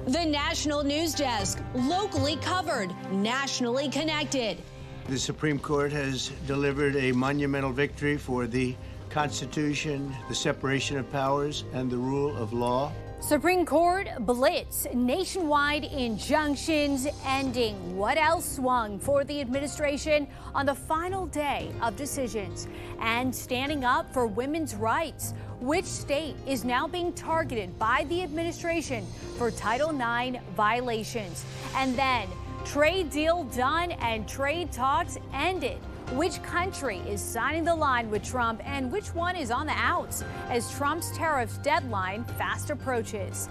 The National News Desk, locally covered, nationally connected. The Supreme Court has delivered a monumental victory for the Constitution, the separation of powers, and the rule of law. Supreme Court blitz, nationwide injunctions ending. What else swung for the administration on the final day of decisions? And standing up for women's rights. Which state is now being targeted by the administration for Title IX violations? And then, trade deal done and trade talks ended. Which country is signing the line with Trump and which one is on the outs as Trump's tariffs deadline fast approaches?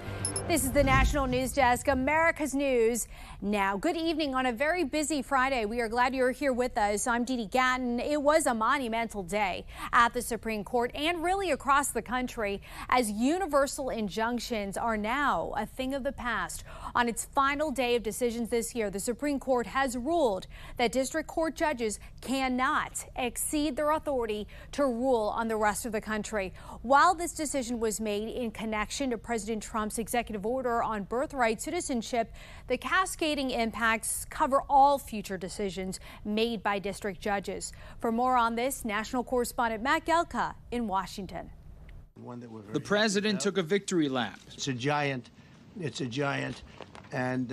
This is the National News Desk, America's News Now. Good evening on a very busy Friday. We are glad you're here with us. I'm Dee Dee Gatton. It was a monumental day at the Supreme Court and really across the country as universal injunctions are now a thing of the past. On its final day of decisions this year, the Supreme Court has ruled that district court judges cannot exceed their authority to rule on the rest of the country. While this decision was made in connection to President Trump's executive order on birthright citizenship, the cascading impacts cover all future decisions made by district judges. For more on this, national correspondent Matt Gelka in Washington. The president took a victory lap. It's a giant, and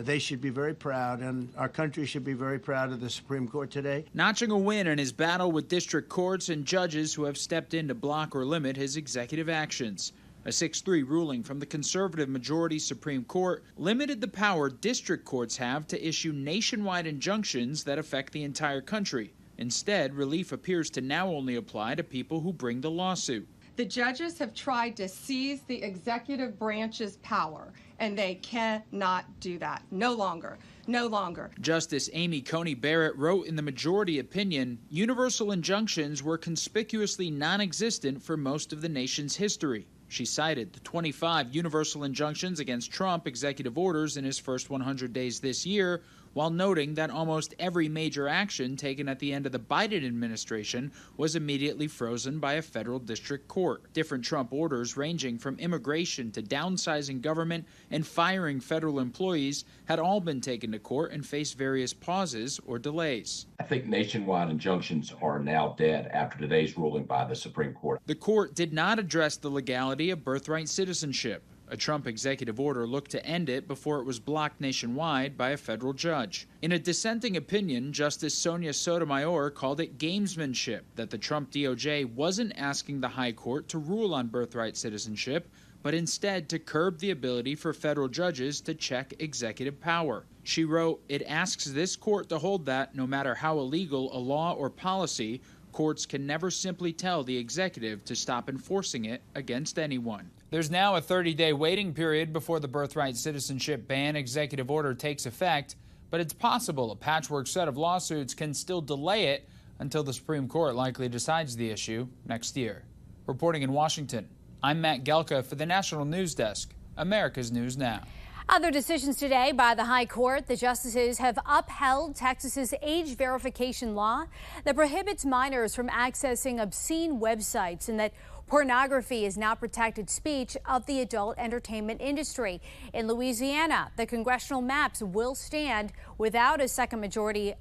they should be very proud, and our country should be very proud of the Supreme Court today. Notching a win in his battle with district courts and judges who have stepped in to block or limit his executive actions. A 6-3 ruling from the conservative majority Supreme Court limited the power district courts have to issue nationwide injunctions that affect the entire country. Instead, relief appears to now only apply to people who bring the lawsuit. The judges have tried to seize the executive branch's power, and they cannot do that. No longer. No longer. Justice Amy Coney Barrett wrote in the majority opinion, universal injunctions were conspicuously non-existent for most of the nation's history. She cited the 25 universal injunctions against Trump executive orders in his first 100 days this year, while noting that almost every major action taken at the end of the Biden administration was immediately frozen by a federal district court. Different Trump orders ranging from immigration to downsizing government and firing federal employees had all been taken to court and faced various pauses or delays. I think nationwide injunctions are now dead after today's ruling by the Supreme Court. The court did not address the legality of birthright citizenship. A Trump executive order looked to end it before it was blocked nationwide by a federal judge. In a dissenting opinion, Justice Sonia Sotomayor called it gamesmanship that the Trump DOJ wasn't asking the high court to rule on birthright citizenship, but instead to curb the ability for federal judges to check executive power. She wrote, "It asks this court to hold that, no matter how illegal a law or policy, courts can never simply tell the executive to stop enforcing it against anyone." There's now a 30-day waiting period before the birthright citizenship ban executive order takes effect, but it's possible a patchwork set of lawsuits can still delay it until the Supreme Court likely decides the issue next year. Reporting in Washington, I'm Matt Gelka for the National News Desk, America's News Now. Other decisions today by the High Court. The justices have upheld Texas's age verification law that prohibits minors from accessing obscene websites and that pornography is now protected speech of the adult entertainment industry. In Louisiana, the congressional maps will stand without a second majority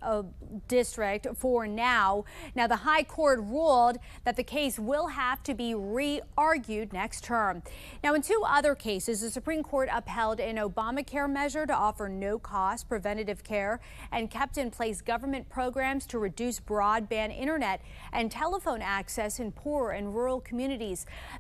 district for now. Now, the High Court ruled that the case will have to be re-argued next term. Now, in two other cases, the Supreme Court upheld an Obamacare measure to offer no-cost preventative care and kept in place government programs to reduce broadband internet and telephone access in poor and rural communities.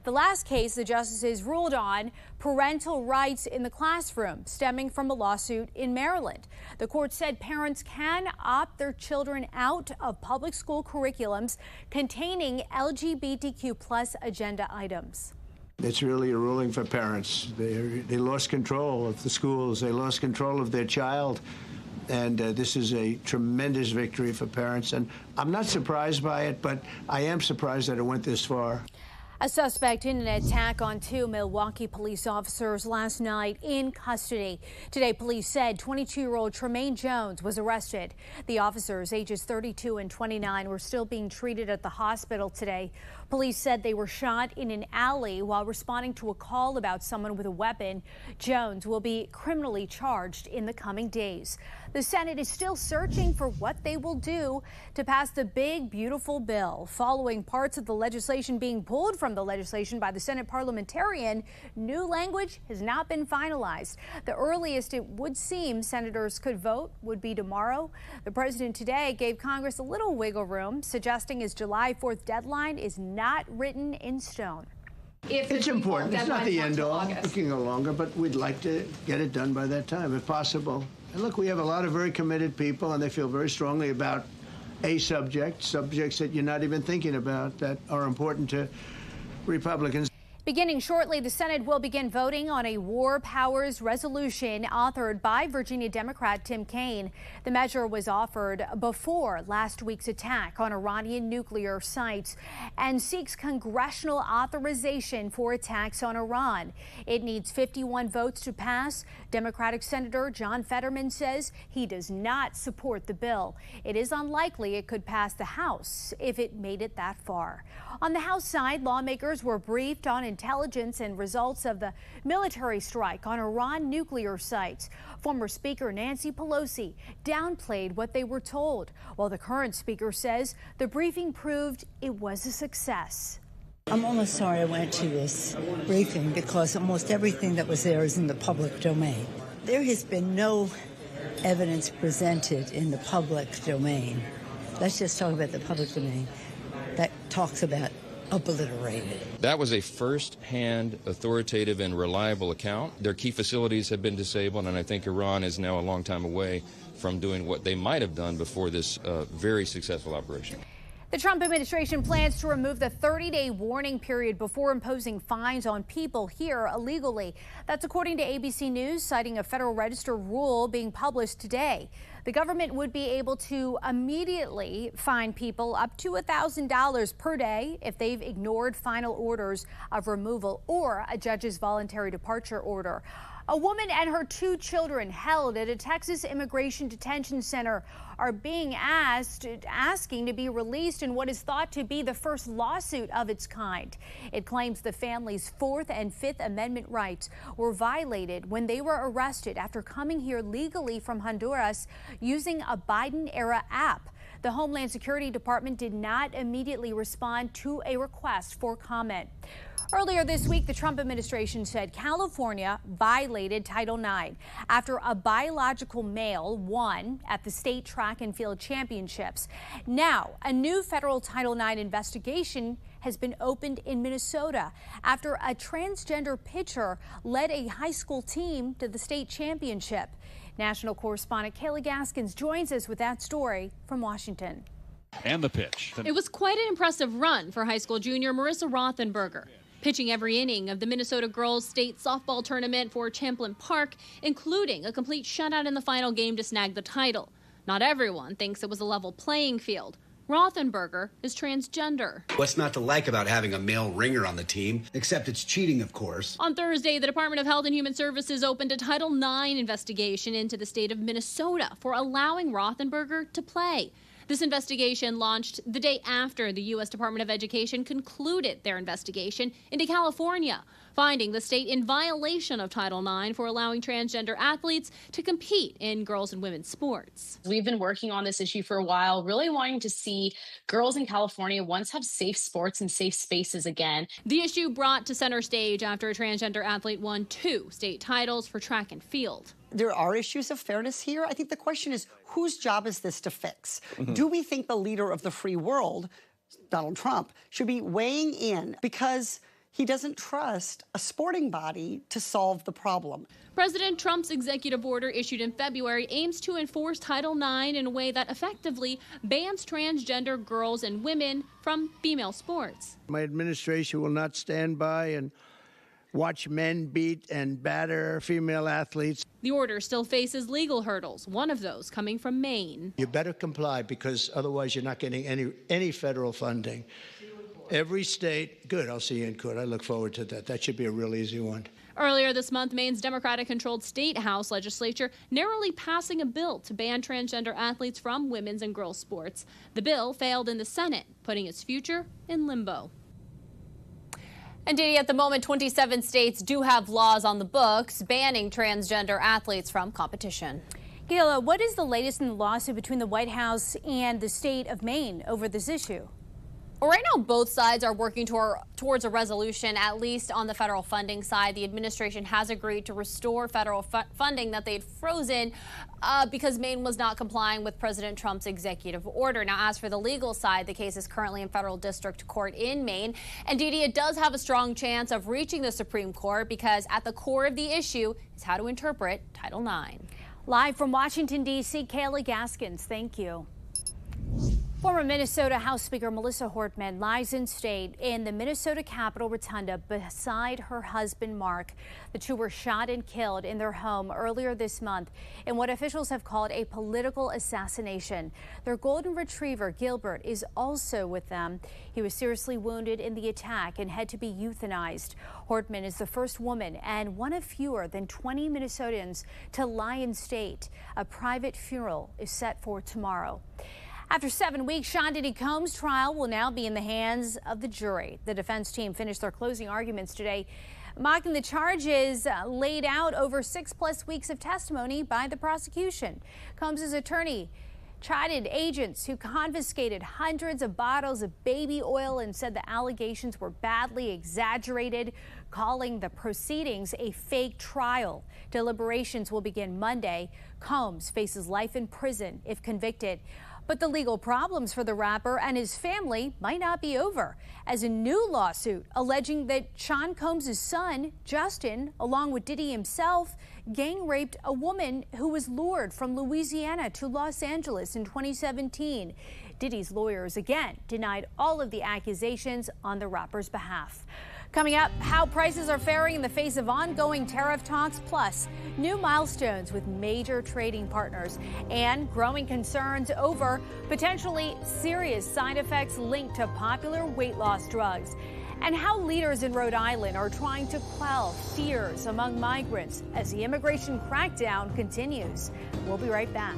The last case the justices ruled on, parental rights in the classroom, stemming from a lawsuit in Maryland. The court said parents can opt their children out of public school curriculums containing LGBTQ+ agenda items. It's really a ruling for parents. They lost control of the schools. They lost control of their child. And this is a tremendous victory for parents. And I'm not surprised by it, but I am surprised that it went this far. A suspect in an attack on 2 Milwaukee police officers last night in custody. Today, police said 22-year-old Tremaine Jones was arrested. The officers, ages 32 and 29, were still being treated at the hospital today. Police said they were shot in an alley while responding to a call about someone with a weapon. Jones will be criminally charged in the coming days. The Senate is still searching for what they will do to pass the big, beautiful bill. Following parts of the legislation being pulled from the legislation by the Senate parliamentarian, new language has not been finalized. The earliest it would seem senators could vote would be tomorrow. The president today gave Congress a little wiggle room, suggesting his July 4th deadline is not written in stone. It's important. It's not the end all. It can go longer, but we'd like to get it done by that time, if possible. And look, we have a lot of very committed people, and they feel very strongly about a subjects that you're not even thinking about that are important to Republicans. Beginning shortly, the Senate will begin voting on a war powers resolution authored by Virginia Democrat Tim Kaine. The measure was offered before last week's attack on Iranian nuclear sites and seeks congressional authorization for attacks on Iran. It needs 51 votes to pass. Democratic Senator John Fetterman says he does not support the bill. It is unlikely it could pass the House if it made it that far. On the House side, lawmakers were briefed on intelligence and results of the military strike on Iran nuclear sites. Former Speaker Nancy Pelosi downplayed what they were told, while the current speaker says the briefing proved it was a success. I'm almost sorry I went to this briefing because almost everything that was there is in the public domain. There has been no evidence presented in the public domain. Let's just talk about the public domain that talks about obliterated. That was a first-hand, authoritative, and reliable account. Their key facilities have been disabled, and I think Iran is now a long time away from doing what they might have done before this very successful operation. The Trump administration plans to remove the 30-day warning period before imposing fines on people here illegally. That's according to ABC News, citing a Federal Register rule being published today. The government would be able to immediately fine people up to $1,000 per day if they've ignored final orders of removal or a judge's voluntary departure order. A woman and her 2 children held at a Texas immigration detention center are being asking to be released in what is thought to be the first lawsuit of its kind. It claims the family's 4th and 5th Amendment rights were violated when they were arrested after coming here legally from Honduras using a Biden-era app. The Homeland Security Department did not immediately respond to a request for comment. Earlier this week, the Trump administration said California violated Title IX after a biological male won at the state track and field championships. Now, a new federal Title IX investigation has been opened in Minnesota after a transgender pitcher led a high school team to the state championship. National correspondent Kayla Gaskins joins us with that story from Washington. And the pitch. It was quite an impressive run for high school junior Marissa Rothenberger, pitching every inning of the Minnesota girls state softball tournament for Champlin Park, including a complete shutout in the final game to snag the title. Not everyone thinks it was a level playing field. Rothenberger is transgender. What's not to like about having a male ringer on the team? Except it's cheating, of course. On Thursday, the Department of Health and Human Services opened a Title IX investigation into the state of Minnesota for allowing Rothenberger to play. This investigation launched the day after the U.S. Department of Education concluded their investigation into California, finding the state in violation of Title IX for allowing transgender athletes to compete in girls and women's sports. We've been working on this issue for a while, really wanting to see girls in California once have safe sports and safe spaces again. The issue brought to center stage after a transgender athlete won 2 state titles for track and field. There are issues of fairness here. I think the question is, whose job is this to fix? Do we think the leader of the free world, Donald Trump, should be weighing in because he doesn't trust a sporting body to solve the problem? President Trump's executive order issued in February aims to enforce Title IX in a way that effectively bans transgender girls and women from female sports. My administration will not stand by and watch men beat and batter female athletes. The order still faces legal hurdles, one of those coming from Maine. You better comply because otherwise you're not getting any federal funding. Every state, good, I'll see you in court. I look forward to that. That should be a real easy one. Earlier this month, Maine's Democratic-controlled state House legislature narrowly passing a bill to ban transgender athletes from women's and girls' sports. The bill failed in the Senate, putting its future in limbo. And Didi, at the moment, 27 states do have laws on the books banning transgender athletes from competition. Gayla, what is the latest in the lawsuit between the White House and the state of Maine over this issue? Well, right now, both sides are working towards a resolution, at least on the federal funding side. The administration has agreed to restore federal funding that they had frozen because Maine was not complying with President Trump's executive order. Now, as for the legal side, the case is currently in federal district court in Maine. And Didi, it does have a strong chance of reaching the Supreme Court because at the core of the issue is how to interpret Title IX. Live from Washington, D.C., Kayla Gaskins, thank you. Former Minnesota House Speaker Melissa Hortman lies in state in the Minnesota Capitol Rotunda beside her husband, Mark. The two were shot and killed in their home earlier this month in what officials have called a political assassination. Their golden retriever, Gilbert, is also with them. He was seriously wounded in the attack and had to be euthanized. Hortman is the first woman and one of fewer than 20 Minnesotans to lie in state. A private funeral is set for tomorrow. After 7 weeks, Sean Diddy Combs' trial will now be in the hands of the jury. The defense team finished their closing arguments today, mocking the charges laid out over 6+ weeks of testimony by the prosecution. Combs' attorney chided agents who confiscated hundreds of bottles of baby oil and said the allegations were badly exaggerated, calling the proceedings a fake trial. Deliberations will begin Monday. Combs faces life in prison if convicted. But the legal problems for the rapper and his family might not be over, as a new lawsuit alleging that Sean Combs' son, Justin, along with Diddy himself, gang raped a woman who was lured from Louisiana to Los Angeles in 2017. Diddy's lawyers again denied all of the accusations on the rapper's behalf. Coming up, how prices are faring in the face of ongoing tariff talks, plus new milestones with major trading partners and growing concerns over potentially serious side effects linked to popular weight loss drugs, and how leaders in Rhode Island are trying to quell fears among migrants as the immigration crackdown continues. We'll be right back.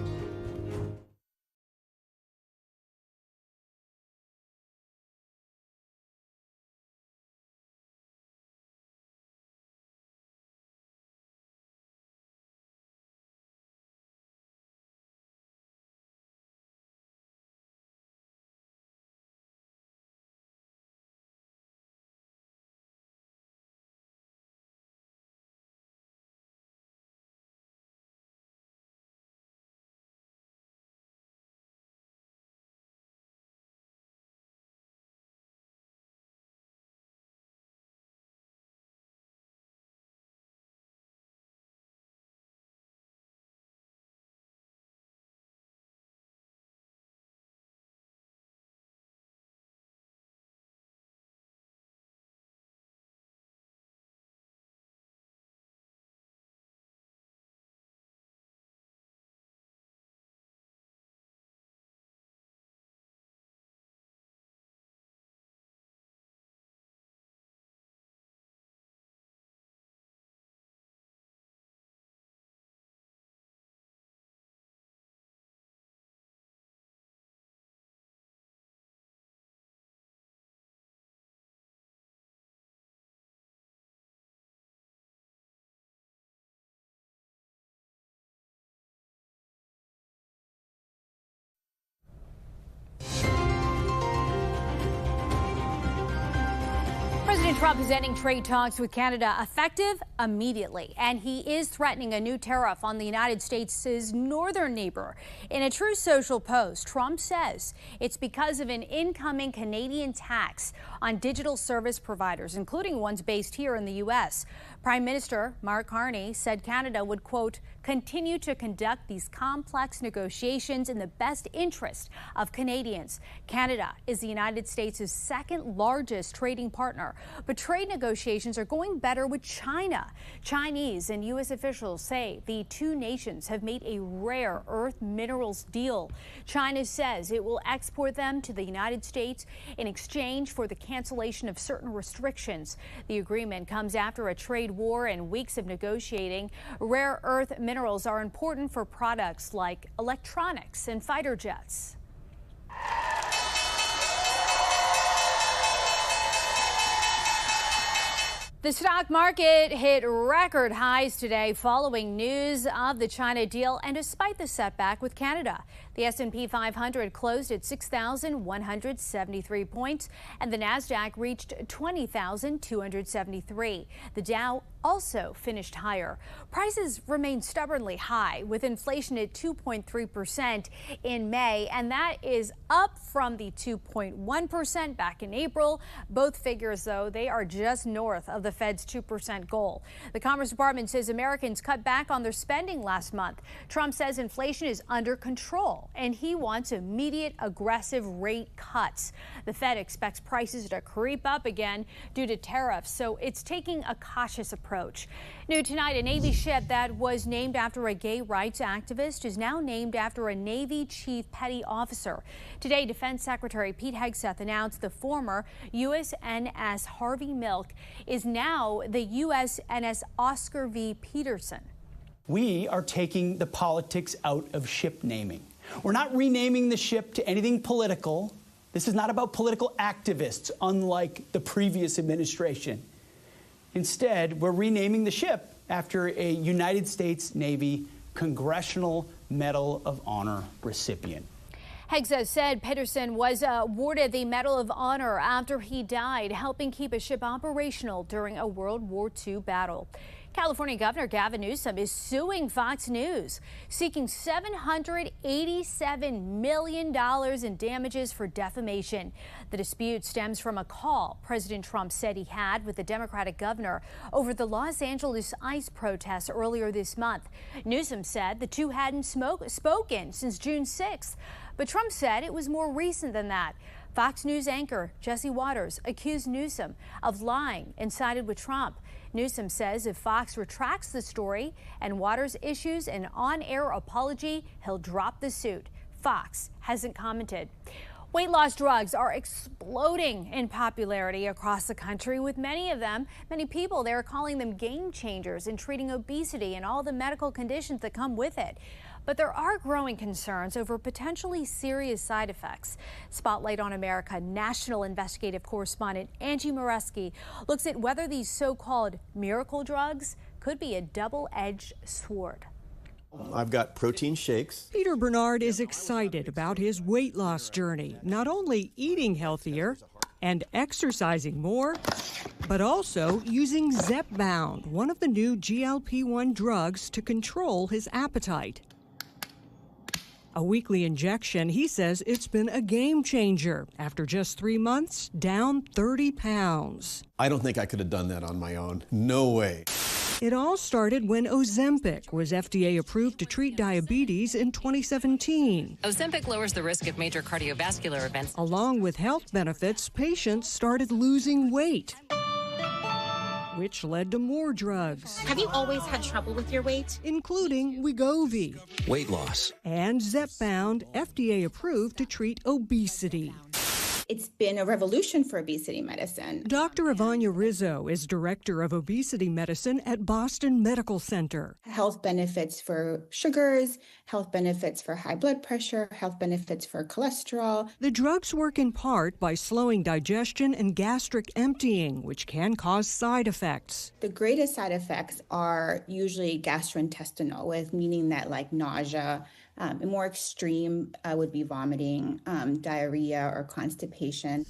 President Trump is ending trade talks with Canada effective immediately, and he is threatening a new tariff on the United States' northern neighbor. In a Truth Social post, Trump says it's because of an incoming Canadian tax on digital service providers, including ones based here in the U.S. Prime Minister Mark Carney said Canada would, quote, continue to conduct these complex negotiations in the best interest of Canadians. Canada is the United States' second largest trading partner, but trade negotiations are going better with China. Chinese and U.S. officials say the two nations have made a rare earth minerals deal. China says it will export them to the United States in exchange for the cancellation of certain restrictions. The agreement comes after a trade war and weeks of negotiating. Rare earth minerals are important for products like electronics and fighter jets. The stock market hit record highs today following news of the China deal and despite the setback with Canada. The S&P 500 closed at 6,173 points and the Nasdaq reached 20,273. The Dow also finished higher. Prices remain stubbornly high with inflation at 2.3% in May, and that is up from the 2.1% back in April. Both figures, though, they are just north of the Fed's 2% goal. The Commerce Department says Americans cut back on their spending last month. Trump says inflation is under control and he wants immediate aggressive rate cuts. The Fed expects prices to creep up again due to tariffs, so it's taking a cautious approach. New tonight, a Navy ship that was named after a gay rights activist is now named after a Navy chief petty officer. Today, Defense Secretary Pete Hegseth announced the former USNS Harvey Milk is now the USNS Oscar V. Peterson. We are taking the politics out of ship naming. We're not renaming the ship to anything political. This is not about political activists, unlike the previous administration. Instead, we're renaming the ship after a United States Navy Congressional Medal of Honor recipient. Hegseth said Peterson was awarded the Medal of Honor after he died, helping keep a ship operational during a World War II battle. California Governor Gavin Newsom is suing Fox News, seeking $787 million in damages for defamation. The dispute stems from a call President Trump said he had with the Democratic governor over the Los Angeles ICE protests earlier this month. Newsom said the two hadn't spoken since June 6th, but Trump said it was more recent than that. Fox News anchor Jesse Waters accused Newsom of lying and sided with Trump. Newsom says if Fox retracts the story and Waters issues an on-air apology, he'll drop the suit. Fox hasn't commented. Weight loss drugs are exploding in popularity across the country, with many people there calling them game changers in treating obesity and all the medical conditions that come with it. But there are growing concerns over potentially serious side effects. Spotlight on America national investigative correspondent Angie Moreski looks at whether these so-called miracle drugs could be a double-edged sword. I've got protein shakes. Peter Bernard is excited about his weight loss journey, not only eating healthier and exercising more, but also using Zepbound, one of the new GLP-1 drugs to control his appetite. A weekly injection, he says it's been a game changer. After just 3 months, down 30 pounds. I don't think I could have done that on my own. No way. It all started when Ozempic was FDA approved to treat diabetes in 2017. Ozempic lowers the risk of major cardiovascular events. Along with health benefits, patients started losing weight, which led to more drugs. Have you always had trouble with your weight? Including Wegovy. Weight loss. And Zepbound, FDA approved to treat obesity. It's been a revolution for obesity medicine. Dr. Ivania Rizzo is director of obesity medicine at Boston Medical Center. Health benefits for sugars, health benefits for high blood pressure, health benefits for cholesterol. The drugs work in part by slowing digestion and gastric emptying, which can cause side effects. The greatest side effects are usually gastrointestinal, meaning that like nausea. More extreme would be vomiting, diarrhea, or constipation.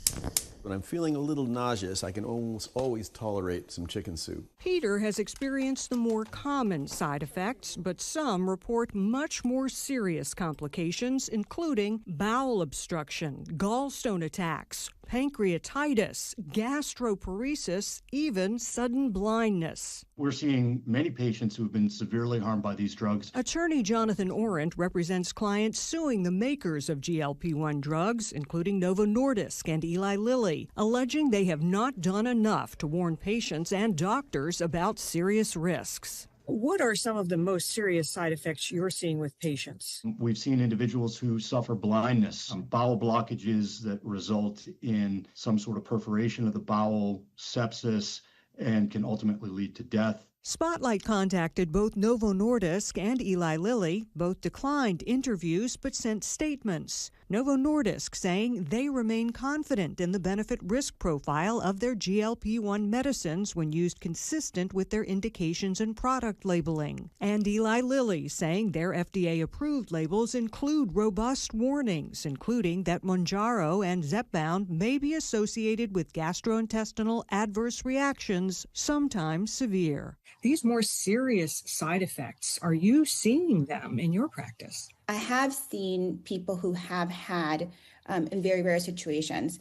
When I'm feeling a little nauseous, I can almost always tolerate some chicken soup. Peter has experienced the more common side effects, but some report much more serious complications, including bowel obstruction, gallstone attacks, pancreatitis, gastroparesis, even sudden blindness. We're seeing many patients who have been severely harmed by these drugs. Attorney Jonathan Orent represents clients suing the makers of GLP-1 drugs, including Novo Nordisk and Eli Lilly, alleging they have not done enough to warn patients and doctors about serious risks. What are some of the most serious side effects you're seeing with patients? We've seen individuals who suffer blindness, bowel blockages that result in some sort of perforation of the bowel, sepsis, and can ultimately lead to death. Spotlight contacted both Novo Nordisk and Eli Lilly. Both declined interviews but sent statements. Novo Nordisk saying they remain confident in the benefit-risk profile of their GLP-1 medicines when used consistent with their indications and product labeling. And Eli Lilly saying their FDA-approved labels include robust warnings, including that Mounjaro and Zepbound may be associated with gastrointestinal adverse reactions, sometimes severe. These more serious side effects, are you seeing them in your practice? I have seen people who have had, in very rare situations,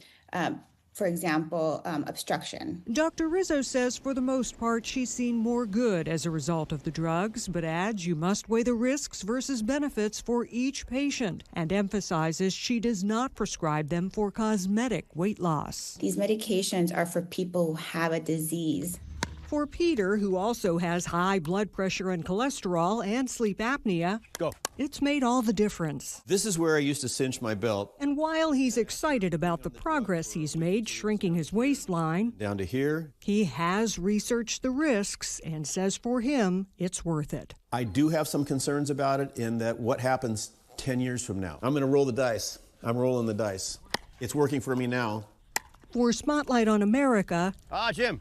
for example, obstruction. Dr. Rizzo says for the most part she's seen more good as a result of the drugs, but adds you must weigh the risks versus benefits for each patient, and emphasizes she does not prescribe them for cosmetic weight loss. These medications are for people who have a disease. For Peter, who also has high blood pressure and cholesterol and sleep apnea, it's made all the difference. This is where I used to cinch my belt. And while he's excited about the progress he's made shrinking his waistline, down to here, he has researched the risks and says for him, it's worth it. I do have some concerns about it in that what happens 10 years from now. I'm going to roll the dice. I'm rolling the dice. It's working for me now. For Spotlight on America, Jim.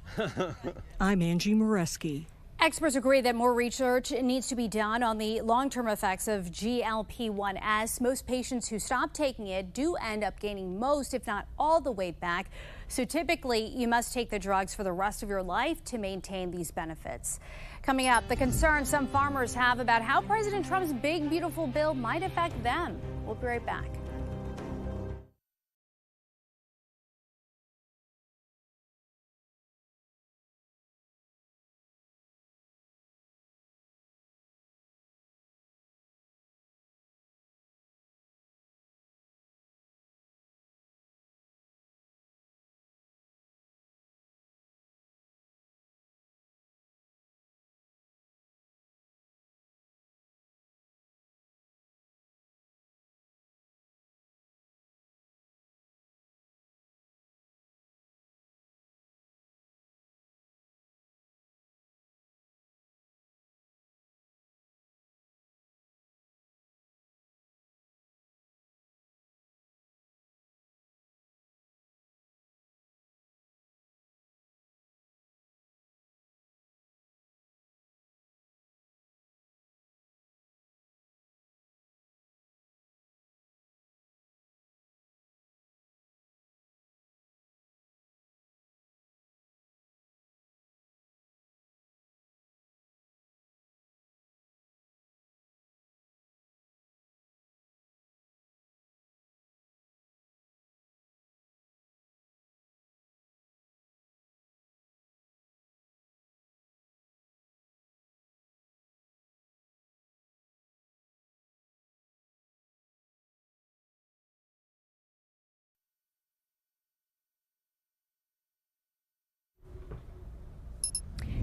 I'm Angie Moreski. Experts agree that more research needs to be done on the long-term effects of GLP-1s. Most patients who stop taking it do end up gaining most, if not all, the weight back. So typically, you must take the drugs for the rest of your life to maintain these benefits. Coming up, the concern some farmers have about how President Trump's big, beautiful bill might affect them. We'll be right back.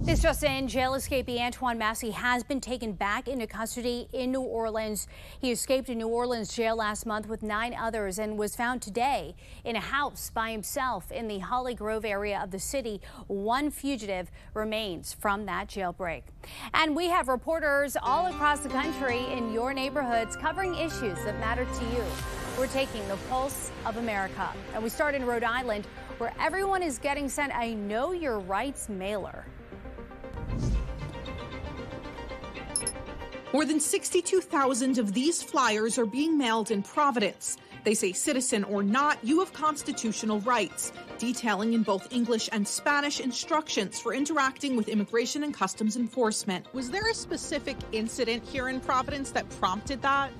This just in, jail escapee Antoine Massey has been taken back into custody in New Orleans. He escaped a New Orleans jail last month with 9 others and was found today in a house by himself in the Holly Grove area of the city. 1 fugitive remains from that jailbreak. And we have reporters all across the country in your neighborhoods covering issues that matter to you. We're taking the pulse of America. And we start in Rhode Island, where everyone is getting sent a Know Your Rights mailer. More than 62,000 of these flyers are being mailed in Providence. They say, citizen or not, you have constitutional rights, detailing in both English and Spanish instructions for interacting with Immigration and Customs Enforcement. Was there a specific incident here in Providence that prompted that?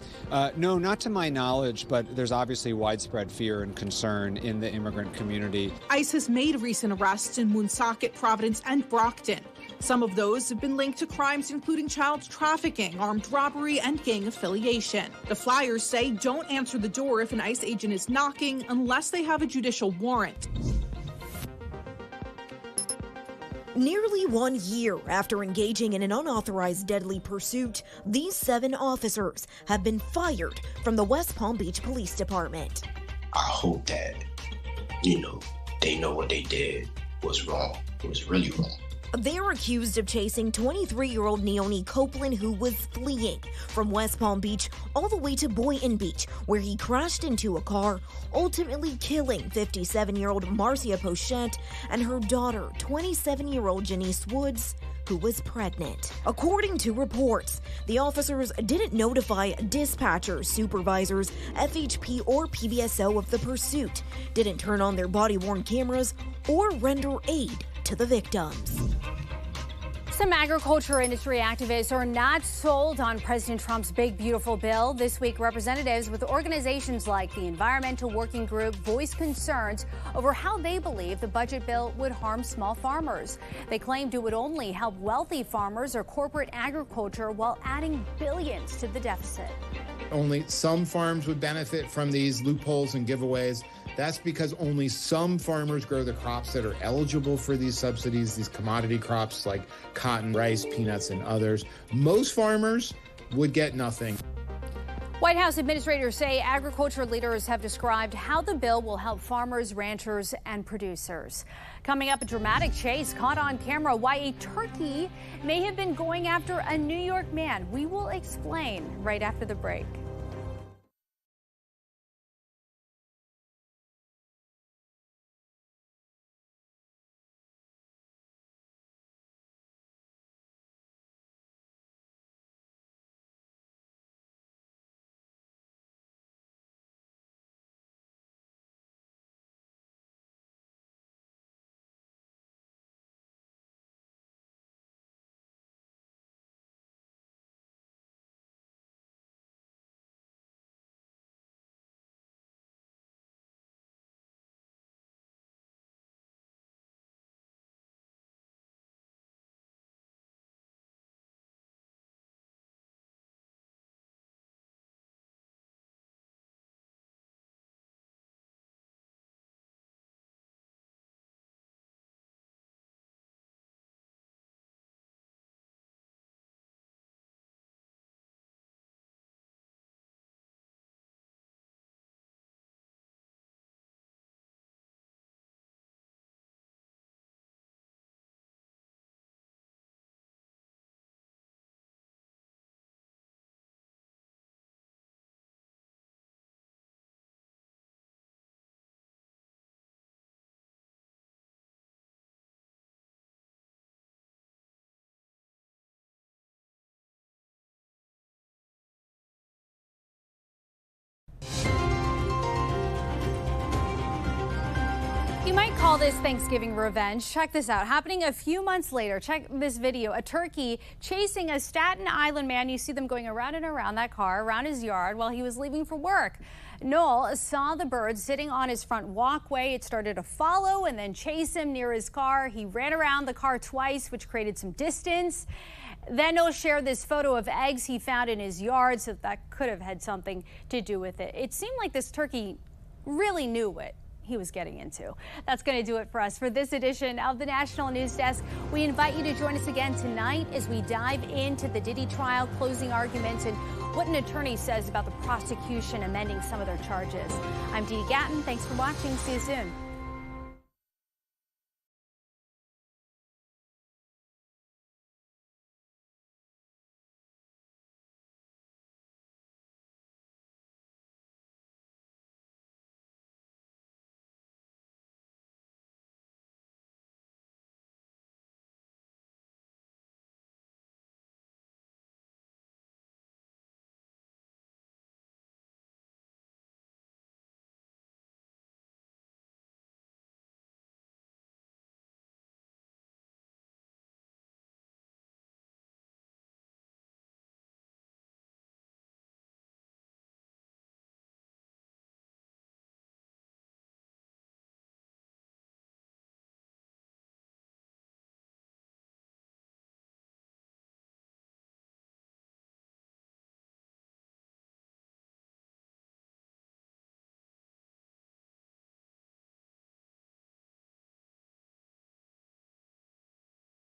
No, not to my knowledge, but there's obviously widespread fear and concern in the immigrant community. ICE has made recent arrests in Woonsocket, Providence, and Brockton. Some of those have been linked to crimes including child trafficking, armed robbery, and gang affiliation. The flyers say don't answer the door if an ICE agent is knocking unless they have a judicial warrant. Nearly 1 year after engaging in an unauthorized deadly pursuit, these 7 officers have been fired from the West Palm Beach Police Department. I hope that, they know what they did was wrong. It was really wrong. They're accused of chasing 23-year-old Neoni Copeland, who was fleeing from West Palm Beach all the way to Boynton Beach, where he crashed into a car, ultimately killing 57-year-old Marcia Pochette and her daughter, 27-year-old Janice Woods, who was pregnant. According to reports, the officers didn't notify dispatchers, supervisors, FHP, or PVSO of the pursuit, didn't turn on their body-worn cameras, or render aid to the victims. Some agriculture industry activists are not sold on President Trump's big, beautiful bill. This week, representatives with organizations like the Environmental Working Group voiced concerns over how they believe the budget bill would harm small farmers. They claimed it would only help wealthy farmers or corporate agriculture while adding billions to the deficit. Only some farms would benefit from these loopholes and giveaways. That's because only some farmers grow the crops that are eligible for these subsidies, these commodity crops like cotton, rice, peanuts, and others. Most farmers would get nothing. White House administrators say agriculture leaders have described how the bill will help farmers, ranchers, and producers. Coming up, a dramatic chase caught on camera why a turkey may have been going after a New York man. We will explain right after the break. You might call this Thanksgiving revenge. Check this out. Happening a few months later. Check this video. A turkey chasing a Staten Island man. You see them going around and around that car, around his yard while he was leaving for work. Noel saw the bird sitting on his front walkway. It started to follow and then chase him near his car. He ran around the car twice, which created some distance. Then Noel shared this photo of eggs he found in his yard, so that could have had something to do with it. It seemed like this turkey really knew what he was getting into. That's going to do it for us for this edition of the National News Desk. We invite you to join us again tonight as we dive into the Diddy trial, closing arguments, and what an attorney says about the prosecution amending some of their charges. I'm Dee Gatton. Thanks for watching. See you soon.